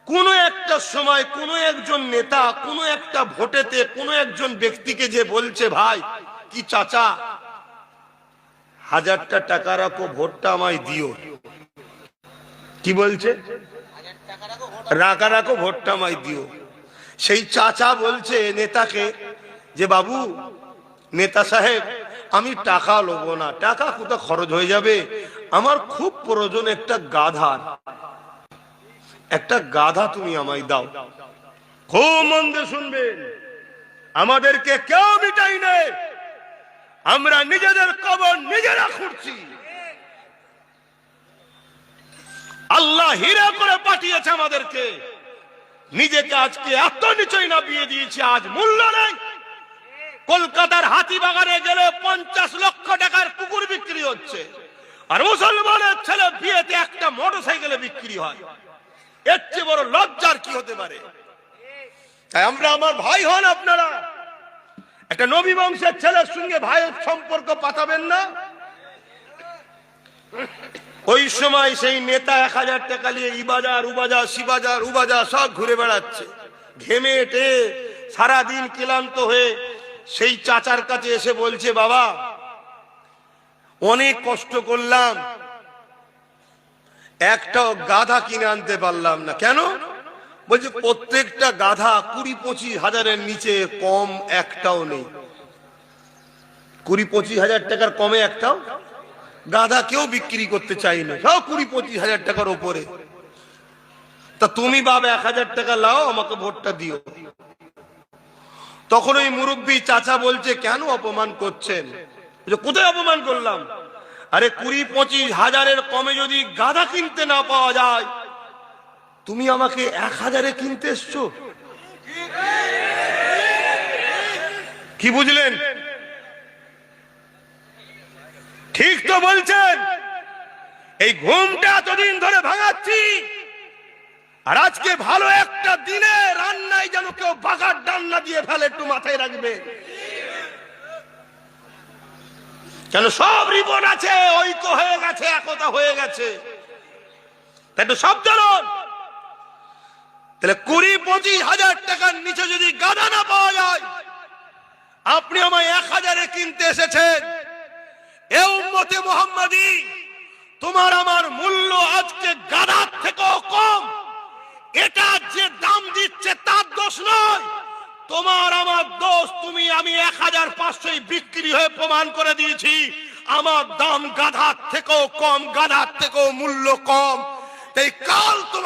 কোনো একটা সময় কোনো একজন নেতা কোনো একটা ভোটেতে কোনো একজন ব্যক্তিকে যে বলছে, ভাই কি চাচা 1000টা টাকা রাখো, ভোটটা আমায় দিও। কি বলছে? রাখো ভোটটা আমায় দিও। সেই চাচা বলছে নেতাকে যে, বাবু নেতা সাহেব, আমি টাকা লোবো না, টাকা কোথা খরচ হয়ে যাবে, আমার খুব প্রয়োজন একটা গাধা তুমি আমায় দাও। খুব মন দিয়ে শুনবেন, আমাদেরকে কেউ মিটাই নেই, আমরা নিজেদের কবর নিজেরা খুঁড়ছি। আল্লাহ হীরা করে পাঠিয়েছে আমাদেরকে, নিজেকে আজকে এত নিচই না বিয়ে দিয়েছি, আজ মূল্য নেই। কলকাতার হাতিবাগানে গেলে 50 লক্ষ টাকার কুকুর বিক্রি হচ্ছে, আর মুসলমানের ছেলে বিয়েতে একটা মোটরসাইকেলে বিক্রি হয়। এর চেয়ে বড় লজ্জার কি হতে পারে? তাই আমরা, আমার ভাই হন আপনারা, একটা নবী বংশের ছেলের সঙ্গে ভাইয়ের সম্পর্ক পাতাবেন না। ওই সময় সেই নেতা 1000 টাকা নিয়ে ইবাজার উবাজার শিবাজার উবাজার সব ঘুরে বেড়াচ্ছে, ঘেমে এটে সারাদিন ক্লান্ত হয়ে সেই চাচার কাছে এসে বলছে, বাবা অনেক কষ্ট করলাম, একটাও গাধা কিনে আনতে পারলাম না। কেন? বলছে প্রত্যেকটা গাধা 20-25 হাজারের নিচে কম একটাও নেই। 20-25 হাজার টাকার কমে একটাও গাধা কেউ বিক্রি করতে চাই না, সব 20-25 হাজার টাকার ওপরে। তা তুমি বাবা 1000 টাকা লাও, আমাকে ভোটটা দিও। তখন ওই মুরব্বী চাচা বলছে, কেন অপমান করছেন? কোথায় অপমান করলাম? আরে 20-25 হাজারের কমে যদি গাধা কিনতে না পাওয়া যায়, তুমি আমাকে 1000-এ কিনতে এসছো। কি বুঝলেন? ঠিক তো বলছেন। এই ঘুমটা এতদিন ধরে ভাঙাচ্ছি, আর আজকে ভালো একটা দিনে রান্নায় যেন কেউ বাগার ডান্না দিয়ে ফেলে, একটু মাথায় রাখবে। কেন? সব রিবন আছে, ঐক্য হয়ে গেছে, একতা হয়ে গেছে, তাই তো সব জানুন। তাহলে 20-25 হাজার টাকার নিচে যদি গাধা না পাওয়া যায়, আপনি আমায় 1000-এ কিনতে এসেছেন। এ উম্মতে মুহাম্মাদি, তোমার আমার মূল্য আজকে গাধার থেকেও কম। এটা যে দাম দিচ্ছে তার দোষ নয়, তোমার আমার দোষ। আমি 1500 বিক্রি হয়ে প্রমাণ করে দিয়েছি আমার দাম গাধার থেকেও কম, গাধার থেকেও মূল্য কম। তাই কাল তোমাকে